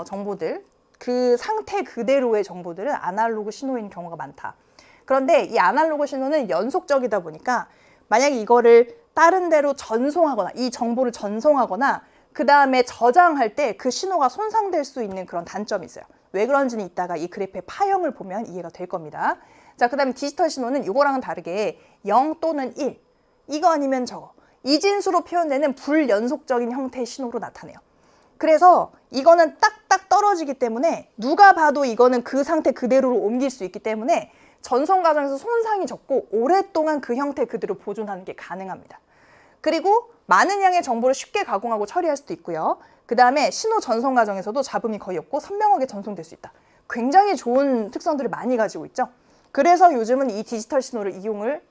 정보들, 그 상태 그대로의 정보들은 아날로그 신호인 경우가 많다. 그런데 이 아날로그 신호는 연속적이다 보니까 만약에 이거를 다른 데로 전송하거나 이 정보를 전송하거나 그 다음에 저장할 때 그 신호가 손상될 수 있는 그런 단점이 있어요. 왜 그런지는 이따가 이 그래프의 파형을 보면 이해가 될 겁니다. 자, 그 다음에 디지털 신호는 이거랑은 다르게 0 또는 1, 이거 아니면 저거, 이진수로 표현되는 불연속적인 형태의 신호로 나타내요. 그래서 이거는 딱딱 떨어지기 때문에 누가 봐도 이거는 그 상태 그대로로 옮길 수 있기 때문에 전송 과정에서 손상이 적고 오랫동안 그 형태 그대로 보존하는 게 가능합니다. 그리고 많은 양의 정보를 쉽게 가공하고 처리할 수도 있고요. 그 다음에 신호 전송 과정에서도 잡음이 거의 없고 선명하게 전송될 수 있다. 굉장히 좋은 특성들을 많이 가지고 있죠. 그래서 요즘은 이 디지털 신호를 이용을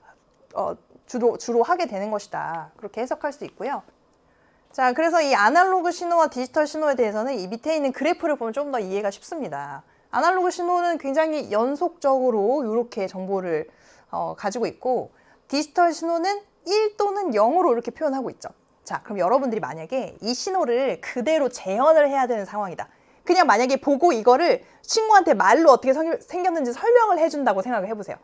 주로 하게 되는 것이다. 그렇게 해석할 수 있고요. 자, 그래서 이 아날로그 신호와 디지털 신호에 대해서는 이 밑에 있는 그래프를 보면 좀 더 이해가 쉽습니다. 아날로그 신호는 굉장히 연속적으로 이렇게 정보를 가지고 있고, 디지털 신호는 1 또는 0으로 이렇게 표현하고 있죠. 자, 그럼 여러분들이 만약에 이 신호를 그대로 재현을 해야 되는 상황이다. 그냥 만약에 보고 이거를 친구한테 말로 어떻게 생겼는지 설명을 해준다고 생각을 해보세요.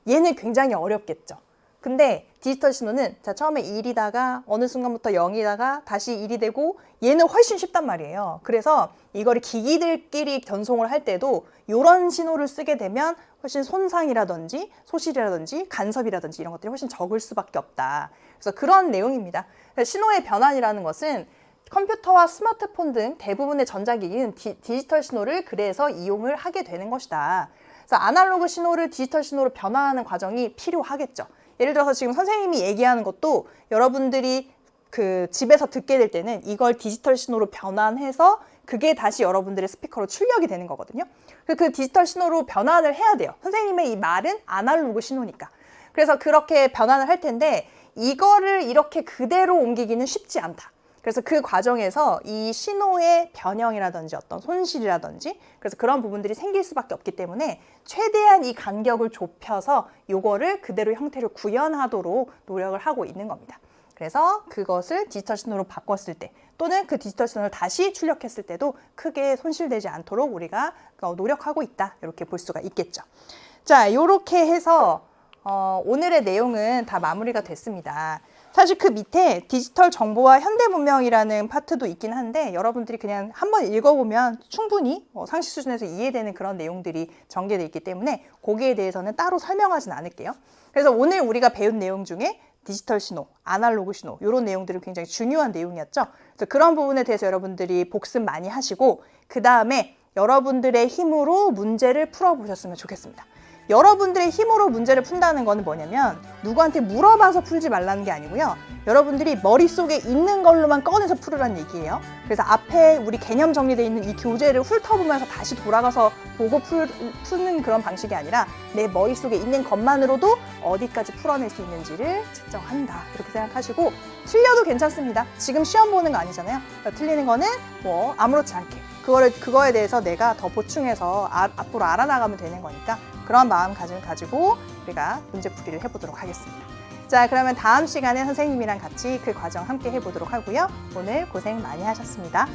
얘는 굉장히 어렵겠죠. 근데 디지털 신호는 자, 처음에 1이다가 어느 순간부터 0이다가 다시 1이 되고 얘는 훨씬 쉽단 말이에요. 그래서 이거를 기기들끼리 전송을 할 때도 이런 신호를 쓰게 되면 훨씬 손상이라든지 소실이라든지 간섭이라든지 이런 것들이 훨씬 적을 수밖에 없다. 그래서 그런 내용입니다. 신호의 변환이라는 것은 컴퓨터와 스마트폰 등 대부분의 전자기기는 디지털 신호를 그래서 이용을 하게 되는 것이다. 그래서 아날로그 신호를 디지털 신호로 변환하는 과정이 필요하겠죠. 예를 들어서 지금 선생님이 얘기하는 것도 여러분들이 그 집에서 듣게 될 때는 이걸 디지털 신호로 변환해서 그게 다시 여러분들의 스피커로 출력이 되는 거거든요. 그 디지털 신호로 변환을 해야 돼요. 선생님의 이 말은 아날로그 신호니까. 그래서 그렇게 변환을 할 텐데 이거를 이렇게 그대로 옮기기는 쉽지 않다. 그래서 그 과정에서 이 신호의 변형이라든지 어떤 손실이라든지 그래서 그런 부분들이 생길 수밖에 없기 때문에 최대한 이 간격을 좁혀서 요거를 그대로 형태를 구현하도록 노력을 하고 있는 겁니다. 그래서 그것을 디지털 신호로 바꿨을 때 또는 그 디지털 신호를 다시 출력했을 때도 크게 손실되지 않도록 우리가 노력하고 있다. 이렇게 볼 수가 있겠죠. 자, 이렇게 해서 오늘의 내용은 다 마무리가 됐습니다. 사실 그 밑에 디지털 정보와 현대 문명이라는 파트도 있긴 한데 여러분들이 그냥 한번 읽어보면 충분히 상식 수준에서 이해되는 그런 내용들이 전개되어 있기 때문에 거기에 대해서는 따로 설명하진 않을게요. 그래서 오늘 우리가 배운 내용 중에 디지털 신호, 아날로그 신호 이런 내용들이 굉장히 중요한 내용이었죠. 그래서 그런 부분에 대해서 여러분들이 복습 많이 하시고 그 다음에 여러분들의 힘으로 문제를 풀어보셨으면 좋겠습니다. 여러분들의 힘으로 문제를 푼다는 거는 뭐냐면 누구한테 물어봐서 풀지 말라는 게 아니고요. 여러분들이 머릿속에 있는 걸로만 꺼내서 풀으라는 얘기예요. 그래서 앞에 우리 개념 정리되어 있는 이 교재를 훑어보면서 다시 돌아가서 보고 푸는 그런 방식이 아니라 내 머릿속에 있는 것만으로도 어디까지 풀어낼 수 있는지를 측정한다. 이렇게 생각하시고 틀려도 괜찮습니다. 지금 시험 보는 거 아니잖아요. 그러니까 틀리는 거는 뭐 아무렇지 않게 그거에 대해서 내가 더 보충해서 앞으로 알아나가면 되는 거니까 그런 마음가짐을 가지고 우리가 문제풀이를 해보도록 하겠습니다. 자, 그러면 다음 시간에 선생님이랑 같이 그 과정 함께 해보도록 하고요. 오늘 고생 많이 하셨습니다.